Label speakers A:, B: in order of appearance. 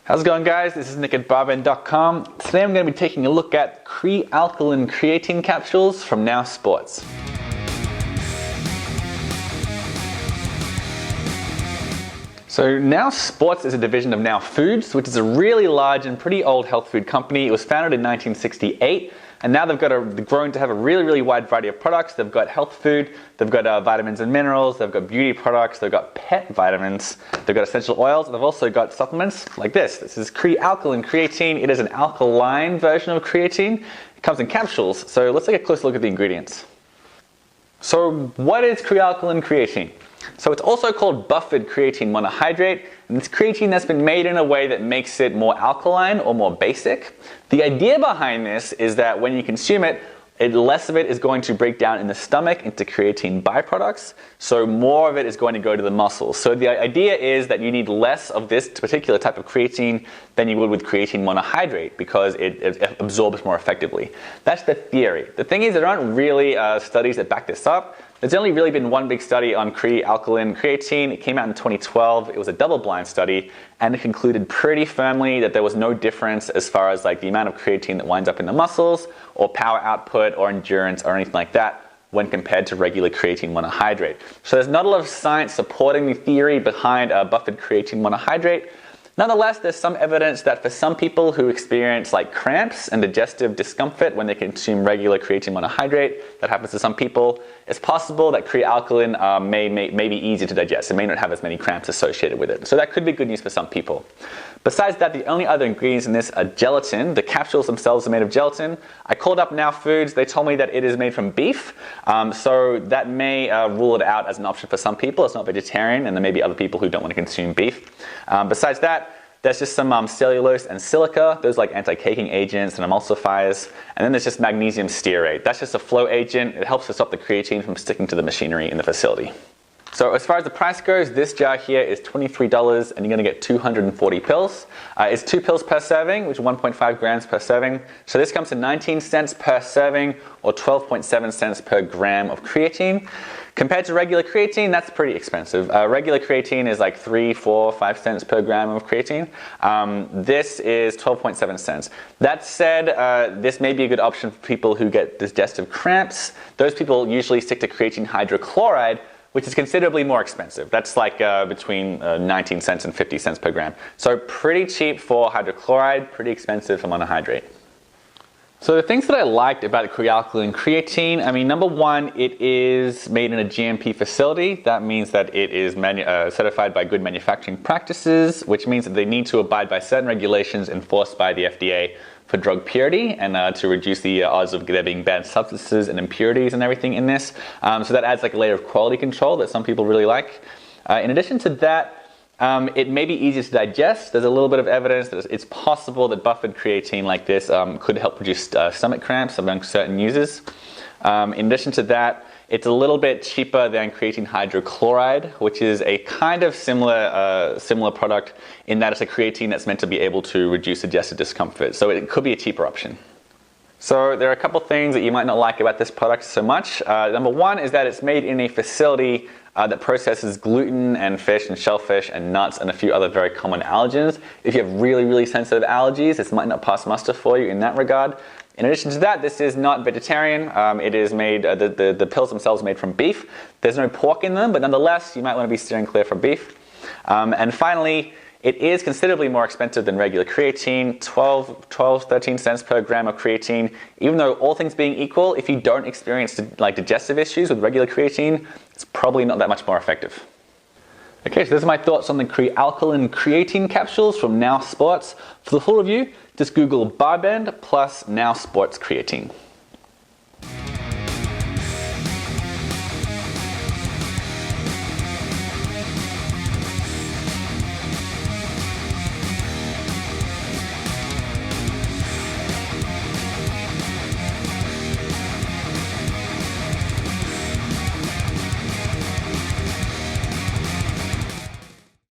A: How's it going, guys? This is Nick at barbend.com. Today I'm going to be taking a look at Kre-Alkalyn Creatine capsules from Now Sports. So Now Sports is a division of Now Foods, which is a really large and pretty old health food company. It was founded in 1968. And now they've grown to have a really wide variety of products. They've got health food, they've got vitamins and minerals, they've got beauty products, they've got pet vitamins, they've got essential oils, and they've also got supplements like this. This is Kre-Alkalyn Creatine. It is an alkaline version of creatine. It comes in capsules. So let's take a closer look at the ingredients. So what is Kre-Alkalyn Creatine? So it's also called buffered creatine monohydrate, and it's creatine that's been made in a way that makes it more alkaline or more basic. The idea behind this is that when you consume it, less of it is going to break down in the stomach into creatine byproducts, so more of it is going to go to the muscles. So the idea is that you need less of this particular type of creatine than you would with creatine monohydrate because it absorbs more effectively. That's the theory. The thing is, there aren't really studies that back this up. There's only really been one big study on Kre-Alkalyn Creatine. It came out in 2012. It was a double-blind study, and it concluded pretty firmly that there was no difference as far as like the amount of creatine that winds up in the muscles, or power output, or endurance, or anything like that when compared to regular creatine monohydrate. So there's not a lot of science supporting the theory behind buffered creatine monohydrate. Nonetheless, there's some evidence that for some people who experience like cramps and digestive discomfort when they consume regular creatine monohydrate, that happens to some people, it's possible that Kre-Alkalyn may be easier to digest. It may not have as many cramps associated with it. So that could be good news for some people. Besides that, the only other ingredients in this are gelatin. The capsules themselves are made of gelatin. I called up Now Foods. They told me that it is made from beef. So that may rule it out as an option for some people. It's not vegetarian, and there may be other people who don't want to consume beef. Besides that, there's just some cellulose and silica. Those are like anti-caking agents and emulsifiers. And then there's just magnesium stearate. That's just a flow agent. It helps to stop the creatine from sticking to the machinery in the facility. So as far as the price goes, this jar here is $23 and you're going to get 240 pills. It's 2 pills per serving, which is 1.5 grams per serving. So this comes to 19 cents per serving or 12.7 cents per gram of creatine. Compared to regular creatine, that's pretty expensive. Regular creatine is like 3, 4, 5 cents per gram of creatine. This is 12.7 cents. That said, this may be a good option for people who get digestive cramps. Those people usually stick to creatine hydrochloride, which is considerably more expensive. That's like between 19 cents and 50 cents per gram. So pretty cheap for hydrochloride, pretty expensive for monohydrate. So the things that I liked about the Kre-Alkalyn Creatine, I mean, number one, it is made in a GMP facility. That means that it is certified by good manufacturing practices, which means that they need to abide by certain regulations enforced by the FDA for drug purity and to reduce the odds of there being bad substances and impurities and everything in this. So that adds like a layer of quality control that some people really like. In addition to that, it may be easier to digest. There's a little bit of evidence that it's possible that buffered creatine like this could help reduce stomach cramps among certain users. In addition to that, it's a little bit cheaper than creatine hydrochloride, which is a kind of similar product in that it's a creatine that's meant to be able to reduce digestive discomfort. So it could be a cheaper option. So there are a couple things that you might not like about this product so much. Number one is that it's made in a facility that processes gluten and fish and shellfish and nuts and a few other very common allergens. If you have really sensitive allergies, this might not pass muster for you in that regard. In addition to that, this is not vegetarian. It is made, the pills themselves are made from beef. There's no pork in them, but nonetheless, you might want to be steering clear from beef. And finally, it is considerably more expensive than regular creatine, 13 cents per gram of creatine. Even though all things being equal, if you don't experience like digestive issues with regular creatine, it's probably not that much more effective. Okay, so those are my thoughts on the Kre-Alkalyn Creatine capsules from Now Sports. For the full review, just Google Barbend plus Now Sports Creatine.